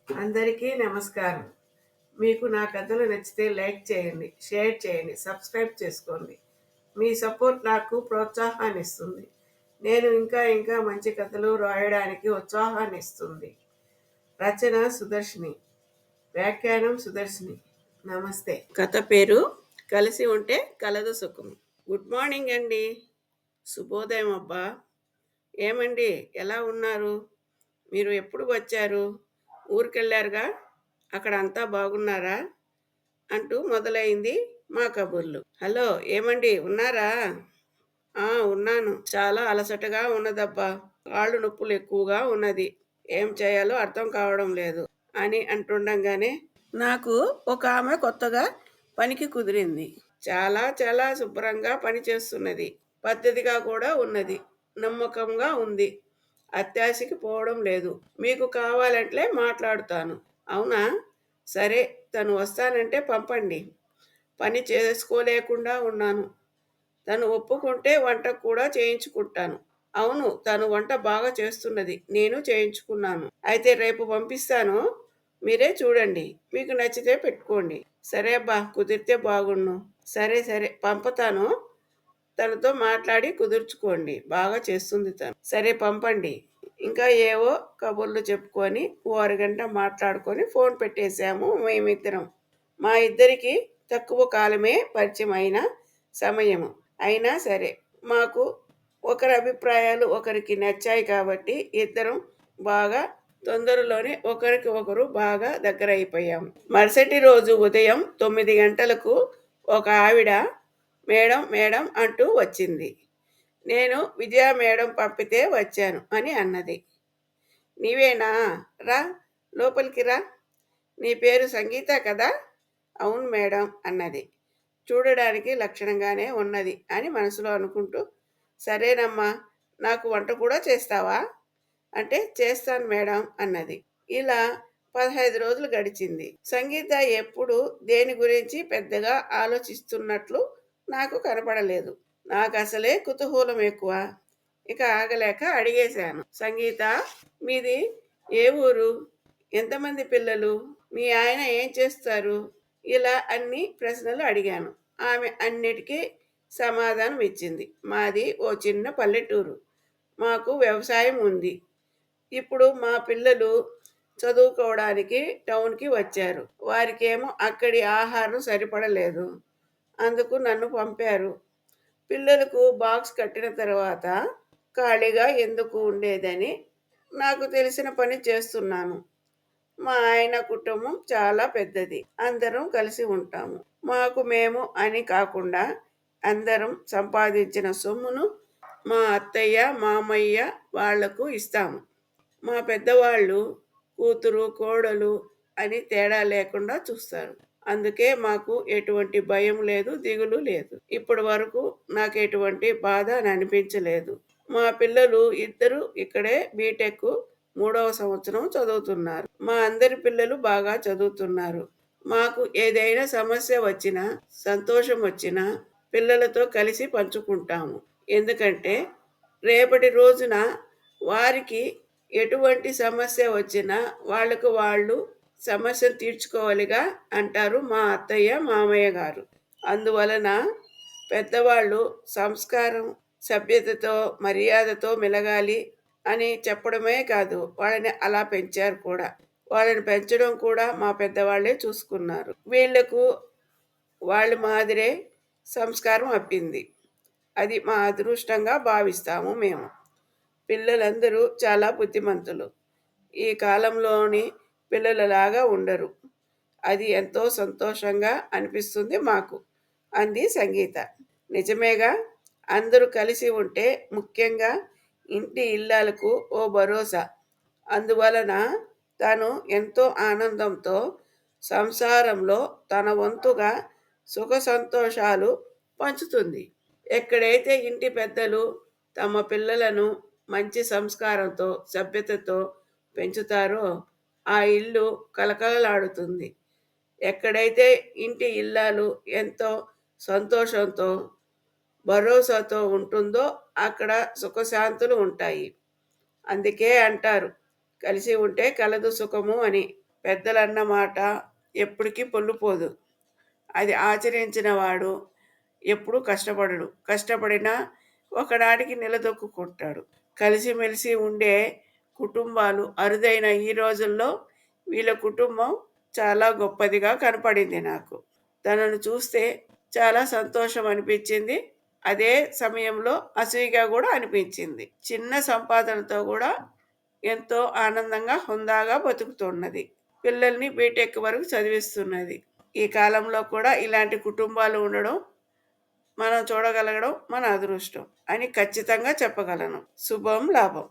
అందరికీ నమస్కారం. మీకు నా కథలు నచ్చితే లైక్ చేయండి, షేర్ చేయండి, సబ్స్క్రైబ్ చేసుకోండి. మీ సపోర్ట్ నాకు ప్రోత్సాహాన్ని ఇస్తుంది. నేను ఇంకా మంచి కథలు రాయడానికి ఉత్సాహాన్ని ఇస్తుంది. రచన సుదర్శిని, వ్యాఖ్యానం సుదర్శిని. నమస్తే. కథ పేరు కలిసి ఉంటే కలదు సుఖం. గుడ్ మార్నింగ్ అండి. శుభోదయం అబ్బా. ఏమండి, ఎలా ఉన్నారు? మీరు ఎప్పుడు వచ్చారు? ఊరికెళ్ళారుగా, అక్కడ అంతా బాగున్నారా అంటూ మొదలైంది మా కబుర్లు. హలో, ఏమండి, ఉన్నారా? ఉన్నాను. చాలా అలసటగా ఉన్నదబ్బా. కాళ్ళు నొప్పులు ఎక్కువగా ఉన్నది. ఏం చేయాలో అర్థం కావడం లేదు అని అంటుండగానే నాకు ఒక ఆమె కొత్తగా పనికి కుదిరింది. చాలా చాలా శుభ్రంగా పని చేస్తున్నది. పద్ధతిగా కూడా ఉన్నది. నమ్మకంగా ఉంది. అత్యాశకి పోవడం లేదు. మీకు కావాలంటే మాట్లాడుతాను. అవునా? సరే, తను వస్తానంటే పంపండి. పని చేసుకోలేకుండా ఉన్నాను. తను ఒప్పుకుంటే వంట కూడా చేయించుకుంటాను. అవును, తను వంట బాగా చేస్తున్నది. నేను చేయించుకున్నాను. అయితే రేపు పంపిస్తాను. మీరే చూడండి. మీకు నచ్చితే పెట్టుకోండి. సరే అబ్బా, కుదిరితే బాగుండు. సరే సరే, పంపుతాను. తనతో మాట్లాడి కుదుర్చుకోండి. బాగా చేస్తుంది తను. సరే, పంపండి. ఇంకా ఏవో కబుర్లు చెప్పుకొని ఓ అరగంట మాట్లాడుకొని ఫోన్ పెట్టేశాము మేమిద్దరం. మా ఇద్దరికి తక్కువ కాలమే పరిచయం అయిన సమయము అయినా సరే మాకు ఒకరి అభిప్రాయాలు ఒకరికి నచ్చాయి కాబట్టి ఇద్దరం బాగా తొందరలోనే ఒకరికి ఒకరు బాగా దగ్గర అయిపోయాము. మరుసటి రోజు ఉదయం 9 గంటలకు ఒక ఆవిడ మేడం మేడం అంటూ వచ్చింది. నేను విజయ మేడం పంపితే వచ్చాను అని అన్నది. నీవేనా? రా, లోపలికి రా. నీ పేరు సంగీత కదా? అవును మేడం అన్నది. చూడడానికి లక్షణంగానే ఉన్నది అని మనసులో అనుకుంటూ, సరేనమ్మా, నాకు వంట కూడా చేస్తావా అంటే, చేస్తాను మేడం అన్నది. ఇలా 15 రోజులు గడిచింది. సంగీత ఎప్పుడు దేని గురించి పెద్దగా ఆలోచిస్తున్నట్లు నాకు కనపడలేదు. నాకు అసలే కుతూహలం ఎక్కువ. ఇక ఆగలేక అడిగేశాను, సంగీత, మీది ఏ ఊరు? ఎంతమంది పిల్లలు? మీ ఆయన ఏం చేస్తారు? ఇలా అన్ని ప్రశ్నలు అడిగాను. ఆమె అన్నిటికీ సమాధానం ఇచ్చింది. మాది ఓ చిన్న పల్లెటూరు. మాకు వ్యవసాయం ఉంది. ఇప్పుడు మా పిల్లలు చదువుకోవడానికి టౌన్కి వచ్చారు. వారికేమో అక్కడి ఆహారం సరిపడలేదు. అందుకు నన్ను పంపారు. పిల్లలకు బాక్స్ కట్టిన తర్వాత ఖాళీగా ఎందుకు ఉండేదని నాకు తెలిసిన పని చేస్తున్నాను. మా ఆయన కుటుంబం చాలా పెద్దది. అందరం కలిసి ఉంటాము. మాకు మేము అని కాకుండా అందరం సంపాదించిన సొమ్మును మా అత్తయ్య మామయ్య వాళ్లకు ఇస్తాము. మా పెద్దవాళ్ళు కూతురు కోడలు అని తేడా లేకుండా చూస్తారు. అందుకే మాకు ఎటువంటి భయం లేదు, దిగులు లేదు. ఇప్పటి వరకు నాకు ఎటువంటి బాధ అని అనిపించలేదు. మా పిల్లలు ఇద్దరు ఇక్కడే బీటెక్ 3వ సంవత్సరం చదువుతున్నారు. మా అందరి పిల్లలు బాగా చదువుతున్నారు. మాకు ఏదైనా సమస్య వచ్చినా సంతోషం వచ్చినా పిల్లలతో కలిసి పంచుకుంటాము. ఎందుకంటే రేపటి రోజున వారికి ఎటువంటి సమస్య వచ్చినా వాళ్ళకు వాళ్ళు సమస్యను తీర్చుకోవాలిగా అంటారు మా అత్తయ్య మామయ్య గారు. అందువలన పెద్దవాళ్ళు సంస్కారం, సభ్యతతో, మర్యాదతో మెలగాలి అని చెప్పడమే కాదు, వాళ్ళని అలా పెంచారు కూడా. వాళ్ళని పెంచడం కూడా మా పెద్దవాళ్ళే చూసుకున్నారు. వీళ్లకు వాళ్ళ మాదిరే సంస్కారం అప్పింది. అది మా అదృష్టంగా భావిస్తాము మేము. పిల్లలందరూ చాలా బుద్ధిమంతులు. ఈ కాలంలోని పిల్లలలాగా ఉండరు. అది ఎంతో సంతోషంగా అనిపిస్తుంది మాకు అంది సంగీత. నిజమేగా, అందరూ కలిసి ఉంటే ముఖ్యంగా ఇంటి ఇల్లాలకు ఓ భరోసా. అందువలన తను ఎంతో ఆనందంతో సంసారంలో తన వంతుగా సుఖ సంతోషాలు పంచుతుంది. ఎక్కడైతే ఇంటి పెద్దలు తమ పిల్లలను మంచి సంస్కారంతో, సభ్యతతో పెంచుతారో ఆ ఇల్లు కలకలలాడుతుంది. ఎక్కడైతే ఇంటి ఇల్లాలు ఎంతో సంతోషంతో, భరోసాతో ఉంటుందో అక్కడ సుఖశాంతులు ఉంటాయి. అందుకే అంటారు, కలిసి ఉంటే కలదు సుఖము అని. పెద్దలన్న మాట ఎప్పటికీ పొల్లుపోదు. అది ఆచరించిన వాడు ఎప్పుడూ కష్టపడడు. కష్టపడినా ఒకనాటికి నిలదొక్కుకుంటాడు. కలిసిమెలిసి ఉండే కుటుంబాలు అరుదైన ఈ రోజుల్లో వీళ్ళ కుటుంబం చాలా గొప్పదిగా కనపడింది నాకు. తనను చూస్తే చాలా సంతోషం అనిపించింది. అదే సమయంలో అసూయగా కూడా అనిపించింది. చిన్న సంపాదనతో కూడా ఎంతో ఆనందంగా హుందాగా బతుకుతున్నది. పిల్లల్ని బీటెక్ వరకు చదివిస్తున్నది. ఈ కాలంలో కూడా ఇలాంటి కుటుంబాలు ఉండడం మనం చూడగలగడం మన అదృష్టం అని ఖచ్చితంగా చెప్పగలను. శుభం లాభం.